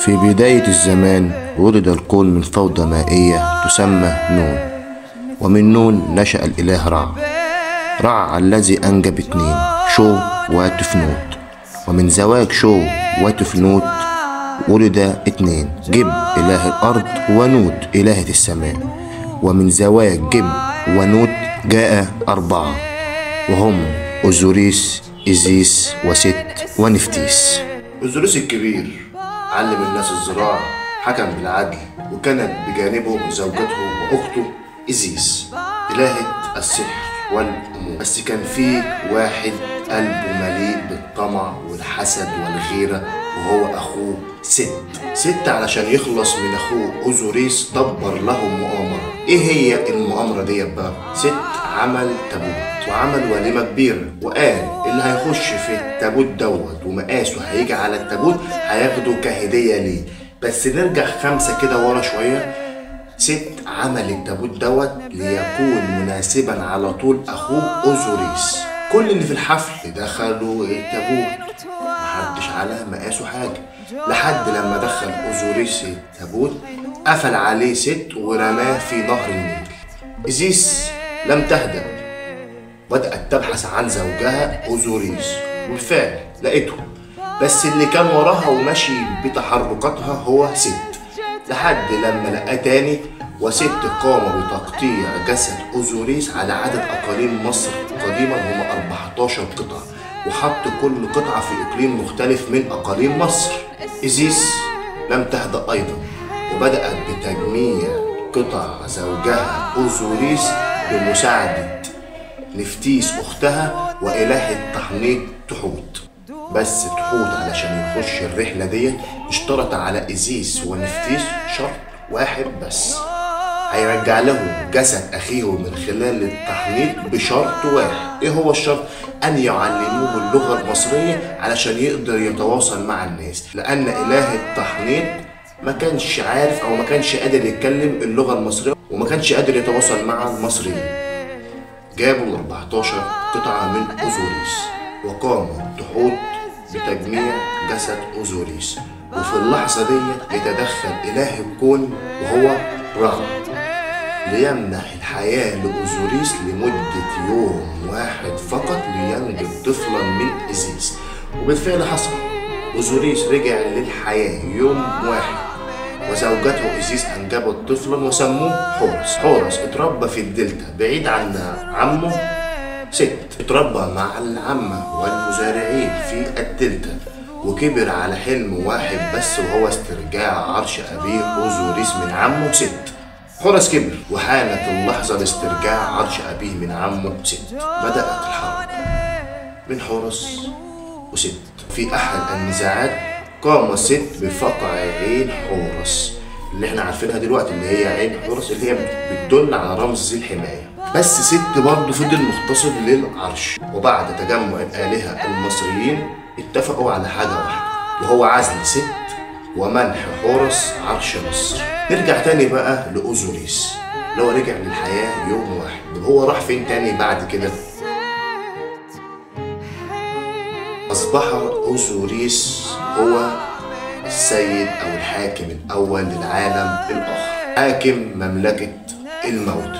في بداية الزمان ولد الكون من فوضى مائية تسمى نون، ومن نون نشأ الإله رع. رع الذي أنجب 2 شو وتفنوت، ومن زواج شو وتفنوت ولد 2 جب إله الأرض ونوت إلهة السماء، ومن زواج جب ونوت جاء 4 وهم أوزوريس إيزيس وست ونفتيس. أوزوريس الكبير علم الناس الزراعة، حكم بالعدل، وكانت بجانبه زوجته وأخته إيزيس إلهة السحر والأمور. بس كان فيه واحد قلبه مليء بالطمع والحسد والغيرة، وهو أخوه ست علشان يخلص من أخوه أوزوريس دبر له مؤامرة. إيه هي المؤامرة دي بقى؟ عمل تابوت وعمل وليمة كبيرة، وقال اللي هيخش في التابوت دوت ومقاسه هيجي على التابوت هياخده كهدية ليه. بس نرجع 5 كده ورا شوية. عمل التابوت دوت ليكون مناسبا على طول أخوه أوزوريس. كل اللي في الحفل دخلوا التابوت، محدش على مقاسه حاجة، لحد لما دخل أوزوريس التابوت قفل عليه ورماه في نهر النيل. إيزيس لم تهدأ، بدأت تبحث عن زوجها أوزوريس، وبالفعل لقيته، بس اللي كان وراها وماشي بتحركاتها هو لحد لما لقاه تاني. قام بتقطيع جسد أوزوريس على عدد أقاليم مصر قديما هم 14 قطعة، وحط كل قطعة في إقليم مختلف من أقاليم مصر. إيزيس لم تهدأ أيضا، وبدأت بتجميع قطع زوجها أوزوريس بمساعدة نفتيس أختها وإلهة تحنيط تحوت. بس تحوت علشان يخش الرحلة دي اشترط على إيزيس ونفتيس شرط واحد بس، هيرجع له جسد أخيه من خلال التحنيط بشرط واحد. إيه هو الشرط؟ أن يعلموه اللغة المصرية علشان يقدر يتواصل مع الناس، لأن إله التحنيط ما كانش عارف أو ما كانش قادر يتكلم اللغة المصرية وما كانش قادر يتواصل مع المصريين. جابوا 14 قطعة من أوزوريس، وقام تحوت بتجميع جسد أوزوريس، وفي اللحظة دي يتدخل إله الكون وهو رع ليمنح الحياة لأوزوريس لمدة يوم واحد فقط لينجب طفلا من إيزيس. وبالفعل حصل، أوزوريس رجع للحياة يوم واحد، وزوجته إيزيس أنجبت طفلا وسموه حورس. اتربى في الدلتا بعيد عن عمه اتربى مع العمة والمزارعين في الدلتا، وكبر على حلم واحد بس، وهو استرجاع عرش أبيه أوزوريس من عمه حورس كبر، وحانت اللحظة لاسترجاع عرش أبيه من عمه بدأت الحرب بين حورس في أحد النزاعات قام بفقع عين حورس اللي احنا عارفينها دلوقتي، اللي هي عين حورس اللي هي بتدل على رمز الحماية. بس برضه فضل مغتصب للعرش. وبعد تجمع الآلهة المصريين اتفقوا على حاجة واحدة، وهو عزل ومنح حورس عرش مصر. نرجع تاني بقى لأوزوريس اللي هو رجع للحياة يوم واحد. وهو راح فين تاني بعد كده؟ أصبح أوزوريس هو السيد أو الحاكم الأول للعالم الآخر، حاكم مملكة الموت،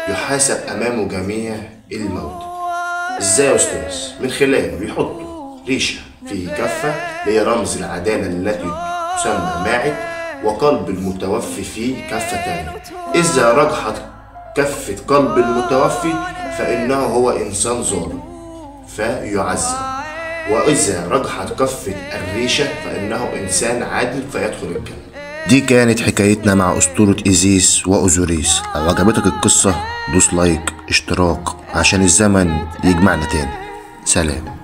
يحاسب أمامه جميع الموت. إزاي يا أستاذ؟ من خلاله بيحطوا ريشة في كفة اللي هي رمز العدالة التي تسمى ماعد، وقلب المتوفي في كفة تانية. إذا رجحت كفة قلب المتوفي فإنه هو إنسان ظالم فيعذب، وإذا رجحت كفة الريشة فإنه إنسان عادل فيدخل الجنة. دي كانت حكايتنا مع أسطورة إيزيس وأوزوريس. لو عجبتك القصة دوس لايك اشتراك عشان الزمن يجمعنا تاني. سلام.